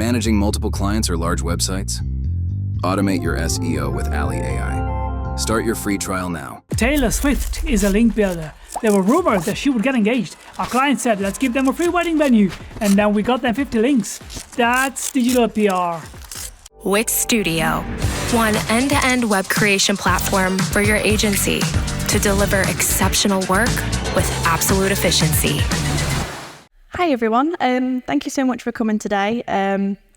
Managing multiple clients or large websites? Automate your SEO with Ali AI. Start your free trial now. Taylor Swift is a link builder. There were rumors that she would get engaged. Our client said, let's give them a free wedding venue. And then we got them 50 links. That's digital PR. Wix Studio, one end-to-end web creation platform for your agency to deliver exceptional work with absolute efficiency. Hi everyone, thank you so much for coming today.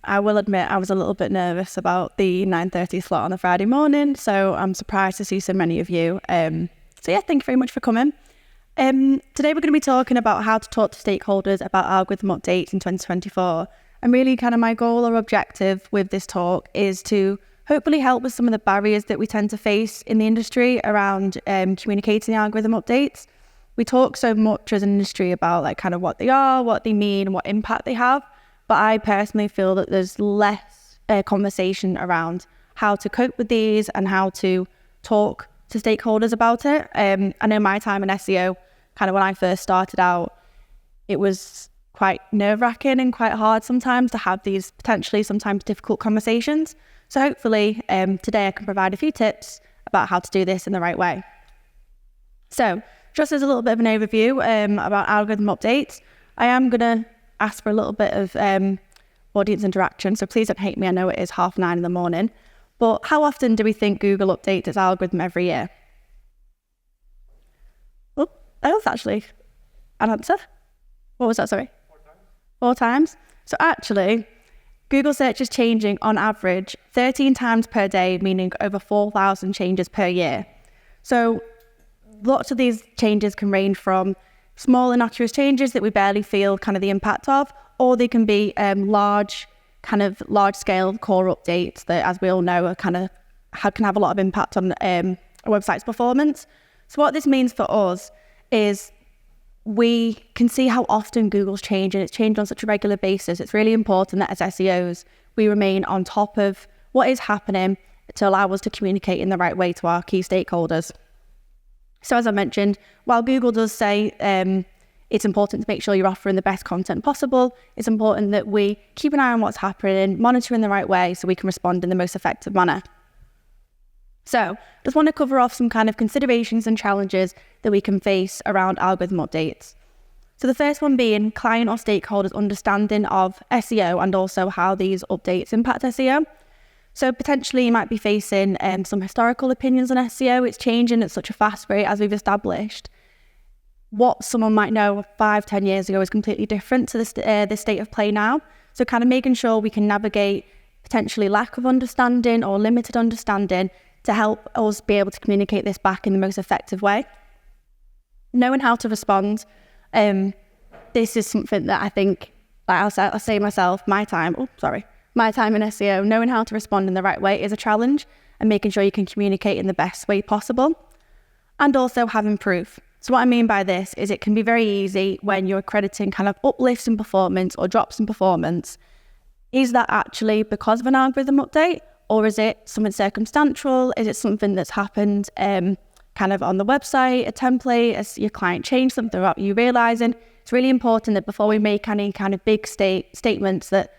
I will admit I was a little bit nervous about the 9:30 slot on a Friday morning, so I'm surprised to see so many of you. So yeah, thank you very much for coming. Today we're going to be talking about how to talk to stakeholders about algorithm updates in 2024. And really kind of my goal or objective with this talk is to hopefully help with some of the barriers that we tend to face in the industry around communicating algorithm updates. We talk so much as an industry about like kind of what they are, what they mean, and what impact they have. But I personally feel that there's less conversation around how to cope with these and how to talk to stakeholders about it. I know my time in SEO, kind of when I first started out, it was quite nerve-wracking and quite hard sometimes to have these potentially sometimes difficult conversations. So hopefully today I can provide a few tips about how to do this in the right way. So just as a little bit of an overview about algorithm updates, I am going to ask for a little bit of audience interaction. So please don't hate me. I know it is 9:30 in the morning. But how often do we think Google updates its algorithm every year? Oh, that was actually an answer. What was that, sorry? 4 times. So actually, Google search is changing on average 13 times per day, meaning over 4,000 changes per year. So lots of these changes can range from small innocuous changes that we barely feel kind of the impact of, or they can be large scale core updates that, as we all know, are can have a lot of impact on a website's performance. So what this means for us is we can see how often Google's changed, and it's changed on such a regular basis. It's really important that as SEOs, we remain on top of what is happening to allow us to communicate in the right way to our key stakeholders. So as I mentioned, while Google does say it's important to make sure you're offering the best content possible, it's important that we keep an eye on what's happening, monitor in the right way so we can respond in the most effective manner. So just want to cover off some kind of considerations and challenges that we can face around algorithm updates. So the first one being client or stakeholders' understanding of SEO and also how these updates impact SEO. So potentially you might be facing some historical opinions on SEO. It's changing at such a fast rate, as we've established. What someone might know 5-10 years ago is completely different to the state of play now. So kind of making sure we can navigate potentially lack of understanding or limited understanding to help us be able to communicate this back in the most effective way. Knowing how to respond, this is something that I think, like I'll say myself, my time in SEO, knowing how to respond in the right way is a challenge, and making sure you can communicate in the best way possible. And also having proof. So what I mean by this is it can be very easy when you're crediting kind of uplifts in performance or drops in performance. Is that actually because of an algorithm update? Or is it something circumstantial? Is it something that's happened kind of on the website, a template, as your client changed something without you realizing? It's really important that before we make any kind of big statements that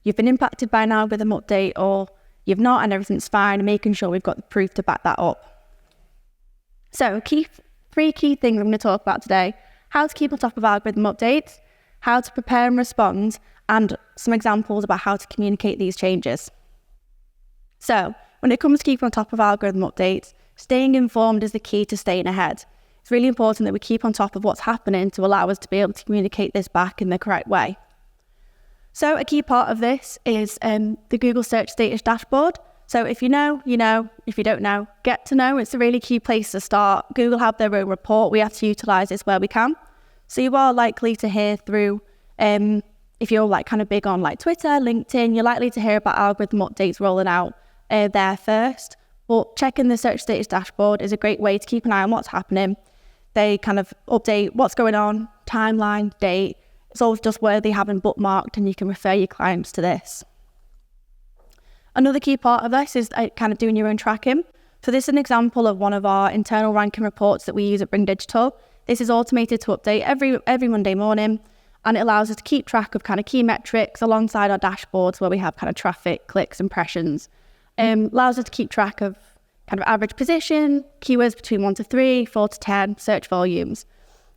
you've been impacted by an algorithm update or you've not and everything's fine, and making sure we've got the proof to back that up. So 3 key things I'm going to talk about today: how to keep on top of algorithm updates, how to prepare and respond, and some examples about how to communicate these changes. So when it comes to keeping on top of algorithm updates, staying informed is the key to staying ahead. It's really important that we keep on top of what's happening to allow us to be able to communicate this back in the correct way. So a key part of this is the Google Search Status Dashboard. So if you know, you know. If you don't know, get to know. It's a really key place to start. Google have their own report. We have to utilize this where we can. So you are likely to hear through, if you're like kind of big on like Twitter, LinkedIn, you're likely to hear about algorithm updates rolling out there first. But checking the Search Status Dashboard is a great way to keep an eye on what's happening. They kind of update what's going on, timeline, date. It's always just worthy having bookmarked, and you can refer your clients to this. Another key part of this is kind of doing your own tracking. So this is an example of one of our internal ranking reports that we use at Bring Digital. This is automated to update every Monday morning and it allows us to keep track of kind of key metrics alongside our dashboards where we have kind of traffic, clicks, impressions. Allows us to keep track of kind of average position, keywords between 1 to 3, 4 to 10, search volumes.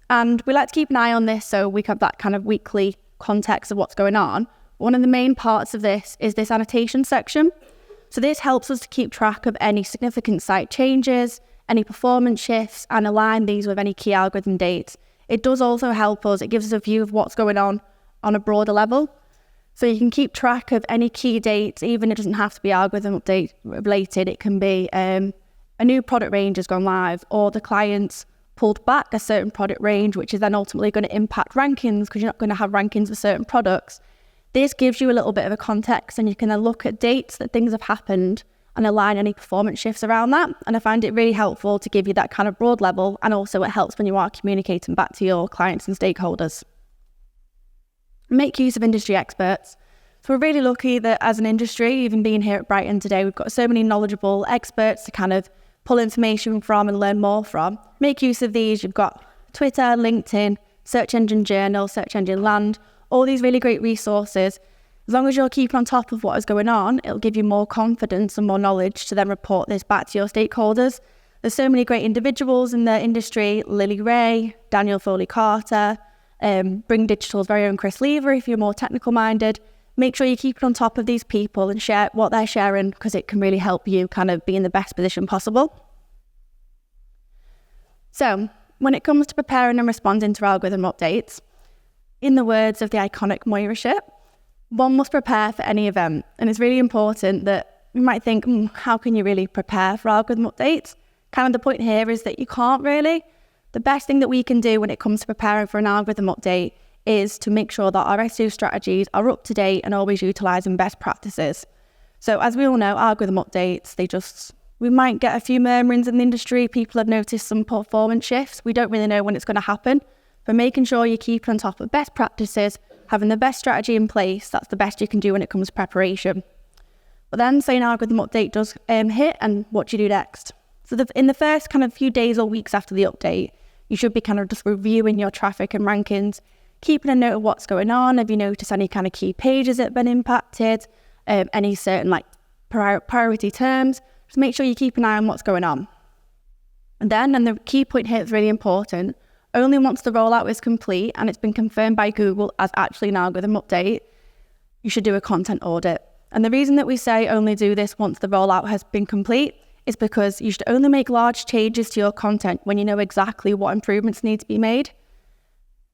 And we like to keep an eye on this so we have that kind of weekly context of what's going on. One of the main parts of this is this annotation section. So this helps us to keep track of any significant site changes, any performance shifts, and align these with any key algorithm dates. It does also help us, it gives us a view of what's going on a broader level. So you can keep track of any key dates, even it doesn't have to be algorithm update related. It can be a new product range has gone live, or the client's pulled back a certain product range, which is then ultimately going to impact rankings because you're not going to have rankings for certain products. This gives you a little bit of a context, and you can then look at dates that things have happened and align any performance shifts around that. And I find it really helpful to give you that kind of broad level, and also it helps when you are communicating back to your clients and stakeholders. Make use of industry experts. So we're really lucky that as an industry, even being here at Brighton today, we've got so many knowledgeable experts to kind of pull information from and learn more from. Make use of these. You've got Twitter, LinkedIn, Search Engine Journal, Search Engine Land, all these really great resources. As long as you're keeping on top of what is going on, it'll give you more confidence and more knowledge to then report this back to your stakeholders. There's so many great individuals in the industry: Lily Ray, Daniel Foley-Carter, Bring Digital's very own Chris Lever if you're more technical minded. Make sure you keep on top of these people and share what they're sharing, because it can really help you kind of be in the best position possible. So when it comes to preparing and responding to algorithm updates, in the words of the iconic Moira Ship, one must prepare for any event. And it's really important that you might think, how can you really prepare for algorithm updates? Kind of the point here is that you can't really. The best thing that we can do when it comes to preparing for an algorithm update is to make sure that our SEO strategies are up to date and always utilising best practices. So as we all know, algorithm updates, we might get a few murmurings in the industry. People have noticed some performance shifts. We don't really know when it's going to happen. But making sure you keep on top of best practices, having the best strategy in place, that's the best you can do when it comes to preparation. But then say an algorithm update does hit, and what do you do next? So in the first kind of few days or weeks after the update, you should be kind of just reviewing your traffic and rankings, keeping a note of what's going on. Have you noticed any kind of key pages that have been impacted? Any certain like priority terms? Just make sure you keep an eye on what's going on. And the key point here is really important, only once the rollout is complete and it's been confirmed by Google as actually an algorithm update, you should do a content audit. And the reason that we say only do this once the rollout has been complete is because you should only make large changes to your content when you know exactly what improvements need to be made.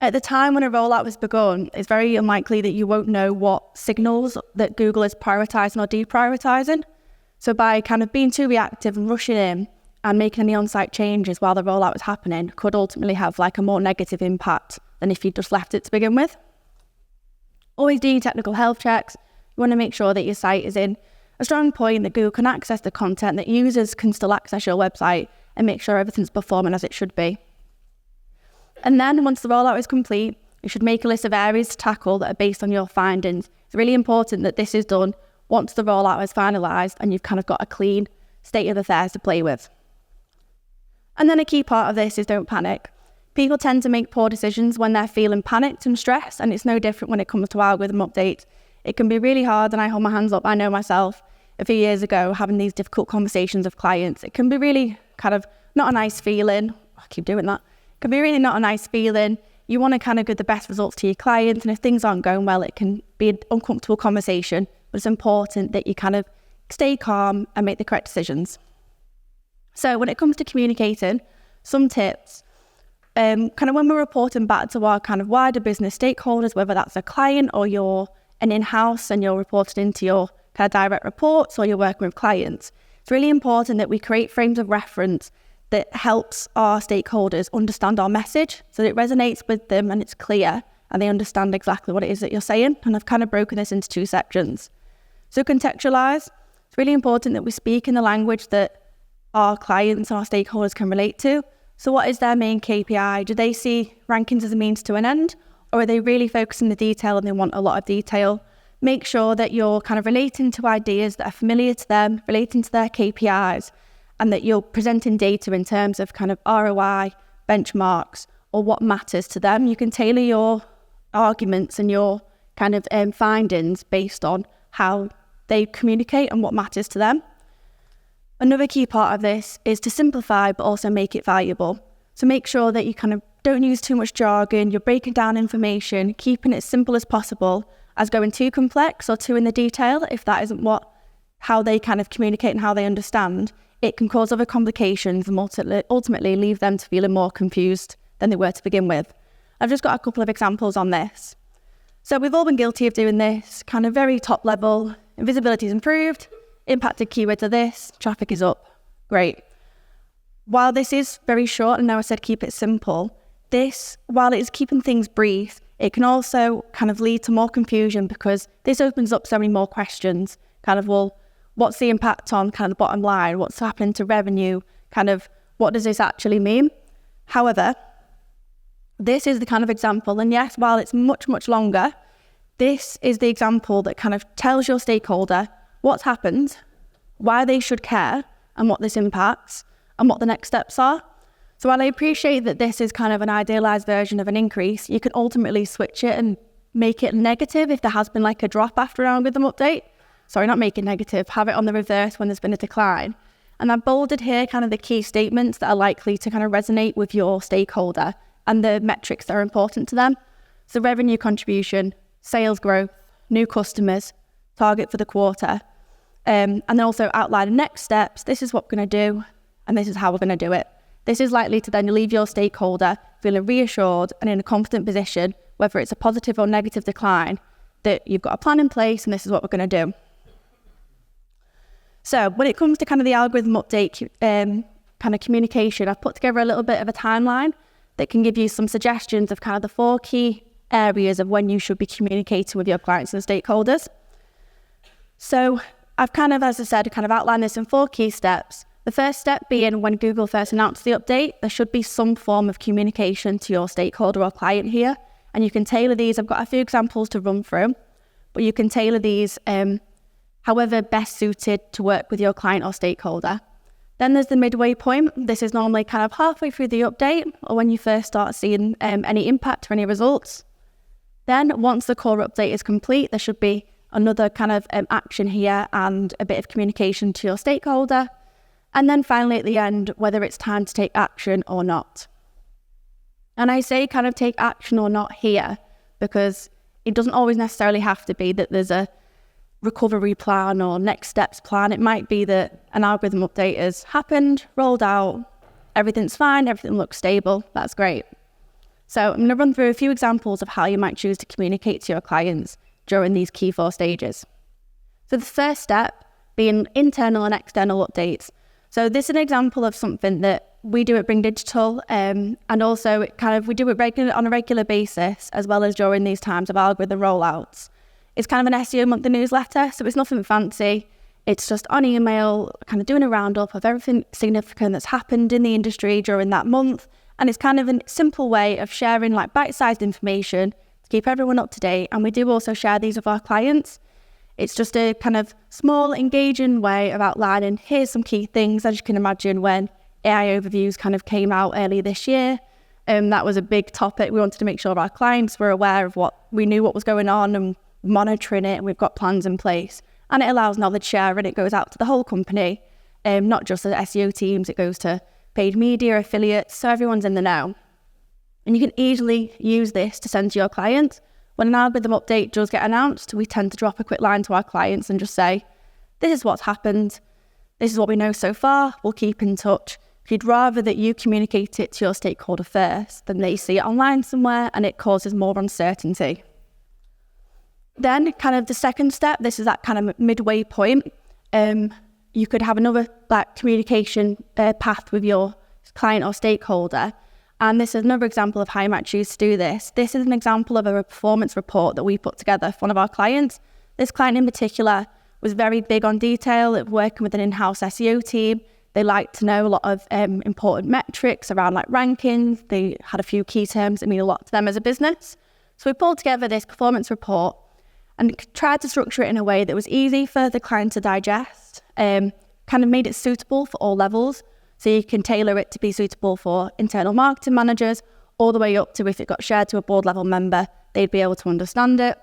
At the time when a rollout has begun, it's very unlikely that you won't know what signals that Google is prioritizing or deprioritizing. So by kind of being too reactive and rushing in and making any on-site changes while the rollout is happening could ultimately have like a more negative impact than if you just left it to begin with. Always do your technical health checks. You want to make sure that your site is in a strong point, that Google can access the content, that users can still access your website, and make sure everything's performing as it should be. And then once the rollout is complete, you should make a list of areas to tackle that are based on your findings. It's really important that this is done once the rollout is finalised and you've kind of got a clean state of affairs to play with. And then a key part of this is don't panic. People tend to make poor decisions when they're feeling panicked and stressed, and it's no different when it comes to algorithm updates. It can be really hard, and I hold my hands up. I know myself a few years ago having these difficult conversations with clients. It can be really kind of not a nice feeling. I keep doing that. It can be really not a nice feeling. You want to kind of give the best results to your clients, and if things aren't going well, it can be an uncomfortable conversation, but it's important that you kind of stay calm and make the correct decisions. So when it comes to communicating, some tips, kind of when we're reporting back to our kind of wider business stakeholders, whether that's a client or you're an in-house and you're reporting into your kind of direct reports or you're working with clients, it's really important that we create frames of reference that helps our stakeholders understand our message so that it resonates with them and it's clear and they understand exactly what it is that you're saying. And I've kind of broken this into two sections. So contextualize, it's really important that we speak in the language that our clients and our stakeholders can relate to. So what is their main KPI? Do they see rankings as a means to an end, or are they really focused on the detail and they want a lot of detail? Make sure that you're kind of relating to ideas that are familiar to them, relating to their KPIs, and that you're presenting data in terms of kind of ROI, benchmarks, or what matters to them. You can tailor your arguments and your kind of findings based on how they communicate and what matters to them. Another key part of this is to simplify but also make it valuable. So make sure that you kind of don't use too much jargon, you're breaking down information, keeping it as simple as possible, as going too complex or too in the detail, if that isn't how they kind of communicate and how they understand, it can cause other complications and ultimately leave them to feeling more confused than they were to begin with. I've just got a couple of examples on this. So we've all been guilty of doing this, kind of very top level. Visibility is improved, impacted keywords are this, traffic is up. Great. While this is very short, and now I said keep it simple, this, while it is keeping things brief, it can also kind of lead to more confusion because this opens up so many more questions. Kind of, well, what's the impact on kind of the bottom line? What's happening to revenue? Kind of, what does this actually mean? However, this is the kind of example, and yes, while it's much, much longer, this is the example that kind of tells your stakeholder what's happened, why they should care, and what this impacts, and what the next steps are. So while I appreciate that this is kind of an idealized version of an increase, you can ultimately switch it and make it negative if there has been like a drop after an algorithm update. Sorry, not make it negative, have it on the reverse when there's been a decline. And I've bolded here kind of the key statements that are likely to kind of resonate with your stakeholder and the metrics that are important to them. So revenue contribution, sales growth, new customers, target for the quarter, and then also outline the next steps. This is what we're going to do, and this is how we're going to do it. This is likely to then leave your stakeholder feeling reassured and in a confident position, whether it's a positive or negative decline, that you've got a plan in place and this is what we're going to do. So when it comes to kind of the algorithm update kind of communication, I've put together a little bit of a timeline that can give you some suggestions of kind of the 4 key areas of when you should be communicating with your clients and stakeholders. So I've kind of, as I said, kind of outlined this in 4 key steps. The first step being when Google first announced the update, there should be some form of communication to your stakeholder or client here. And you can tailor these. I've got a few examples to run through, but you can tailor these however best suited to work with your client or stakeholder. Then there's the midway point. This is normally kind of halfway through the update or when you first start seeing any impact or any results. Then once the core update is complete, there should be another kind of action here and a bit of communication to your stakeholder. And then finally at the end, whether it's time to take action or not. And I say kind of take action or not here because it doesn't always necessarily have to be that there's a recovery plan or next steps plan. It might be that an algorithm update has happened, rolled out, everything's fine, everything looks stable, that's great. So I'm going to run through a few examples of how you might choose to communicate to your clients during these key 4 stages. So the first step being internal and external updates. So this is an example of something that we do at Bring Digital, and also we do it on a regular basis, as well as during these times of algorithm rollouts. It's kind of an SEO monthly newsletter, so it's nothing fancy. It's just on email, kind of doing a roundup of everything significant that's happened in the industry during that month. And it's kind of a simple way of sharing like bite-sized information to keep everyone up to date. And we do also share these with our clients. It's just a kind of small, engaging way of outlining, here's some key things. As you can imagine, when AI overviews kind of came out early this year, that was a big topic. We wanted to make sure our clients were aware of we knew what was going on and monitoring it. And we've got plans in place. And it allows knowledge share and it goes out to the whole company, not just the SEO teams. It goes to paid media, affiliates, so everyone's in the know. And you can easily use this to send to your clients. When an algorithm update does get announced, we tend to drop a quick line to our clients and just say, this is what's happened, this is what we know so far, we'll keep in touch. If you'd rather that you communicate it to your stakeholder first, then they see it online somewhere and it causes more uncertainty. Then kind of the second step, this is that kind of midway point. You could have another communication path with your client or stakeholder. And this is another example of how you might choose to do this. This is an example of a performance report that we put together for one of our clients. This client in particular was very big on detail, working with an in-house SEO team. They like to know a lot of important metrics around like rankings. They had a few key terms that mean a lot to them as a business. So we pulled together this performance report and tried to structure it in a way that was easy for the client to digest, kind of made it suitable for all levels. So you can tailor it to be suitable for internal marketing managers all the way up to if it got shared to a board level member, they'd be able to understand it.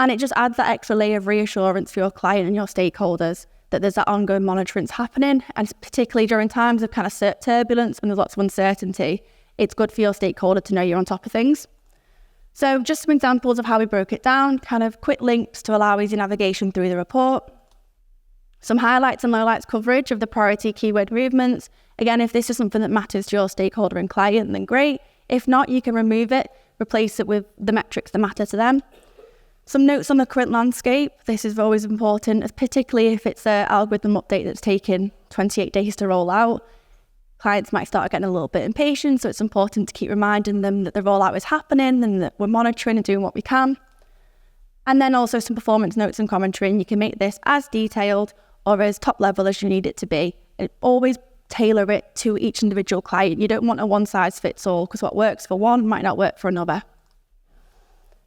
And it just adds that extra layer of reassurance for your client and your stakeholders that there's that ongoing monitoring happening. And particularly during times of kind of turbulence when there's lots of uncertainty, it's good for your stakeholder to know you're on top of things. So just some examples of how we broke it down, kind of quick links to allow easy navigation through the report. Some highlights and lowlights coverage of the priority keyword movements. Again, if this is something that matters to your stakeholder and client, then great. If not, you can remove it, replace it with the metrics that matter to them. Some notes on the current landscape. This is always important, particularly if it's an algorithm update that's taken 28 days to roll out. Clients might start getting a little bit impatient, so it's important to keep reminding them that the rollout is happening and that we're monitoring and doing what we can. And then also some performance notes and commentary, and you can make this as detailed or as top level as you need it to be. And always tailor it to each individual client. You don't want a one size fits all, because what works for one might not work for another.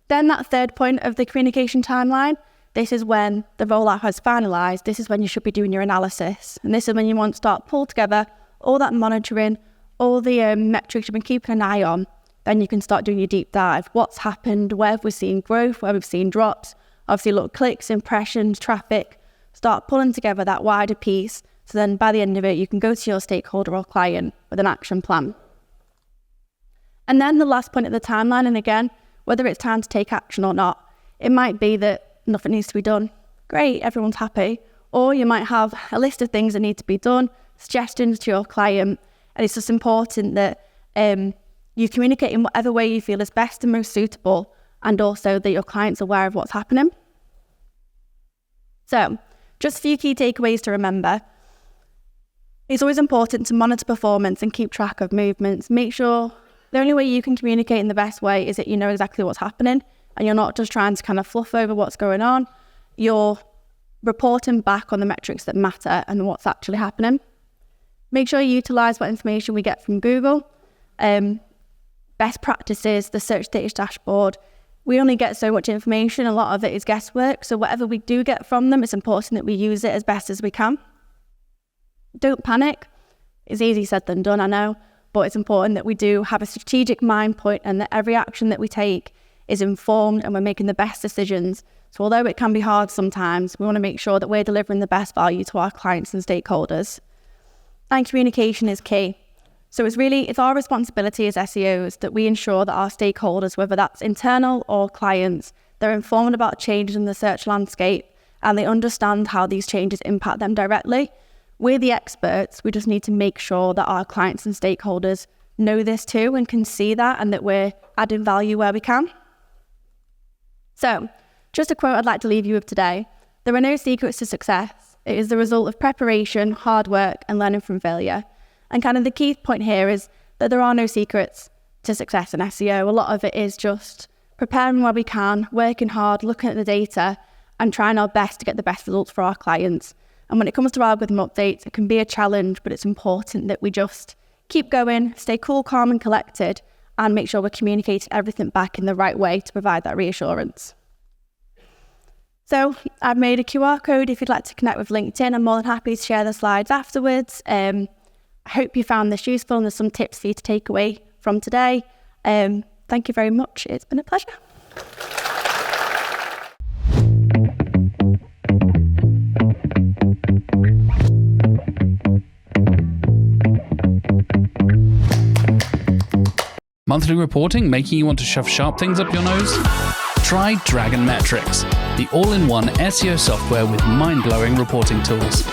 Then that third point of the communication timeline, this is when the rollout has finalised. This is when you should be doing your analysis. And this is when you want to start pull together all that monitoring, all the metrics you've been keeping an eye on. Then you can start doing your deep dive. What's happened? Where have we seen growth? Where we've seen drops? Obviously look at clicks, impressions, traffic. Start pulling together that wider piece. So then by the end of it, you can go to your stakeholder or client with an action plan. And then the last point of the timeline, and again, whether it's time to take action or not, it might be that nothing needs to be done. Great, everyone's happy. Or you might have a list of things that need to be done, suggestions to your client, and it's just important that you communicate in whatever way you feel is best and most suitable, and also that your client's aware of what's happening. So, just a few key takeaways to remember. It's always important to monitor performance and keep track of movements. Make sure the only way you can communicate in the best way is that you know exactly what's happening and you're not just trying to kind of fluff over what's going on. You're reporting back on the metrics that matter and what's actually happening. Make sure you utilise what information we get from Google. Best practices, the search data dashboard. We only get so much information. A lot of it is guesswork. So whatever we do get from them, it's important that we use it as best as we can. Don't panic. It's easier said than done, I know. But it's important that we do have a strategic mind point and that every action that we take is informed and we're making the best decisions. So although it can be hard sometimes, we want to make sure that we're delivering the best value to our clients and stakeholders. And communication is key. So it's our responsibility as SEOs that we ensure that our stakeholders, whether that's internal or clients, they're informed about changes in the search landscape and they understand how these changes impact them directly. We're the experts. We just need to make sure that our clients and stakeholders know this too and can see that and that we're adding value where we can. So, just a quote I'd like to leave you with today. There are no secrets to success. It is the result of preparation, hard work, and learning from failure. And kind of the key point here is that there are no secrets to success in SEO. A lot of it is just preparing where we can, working hard, looking at the data, and trying our best to get the best results for our clients. And when it comes to algorithm updates, it can be a challenge, but it's important that we just keep going, stay cool, calm, and collected, and make sure we're communicating everything back in the right way to provide that reassurance. So I've made a QR code if you'd like to connect with LinkedIn. I'm more than happy to share the slides afterwards. I hope you found this useful and there's some tips for you to take away from today. Thank you very much. It's been a pleasure. Monthly reporting making you want to shove sharp things up your nose? Try Dragon Metrics, the all-in-one SEO software with mind-blowing reporting tools.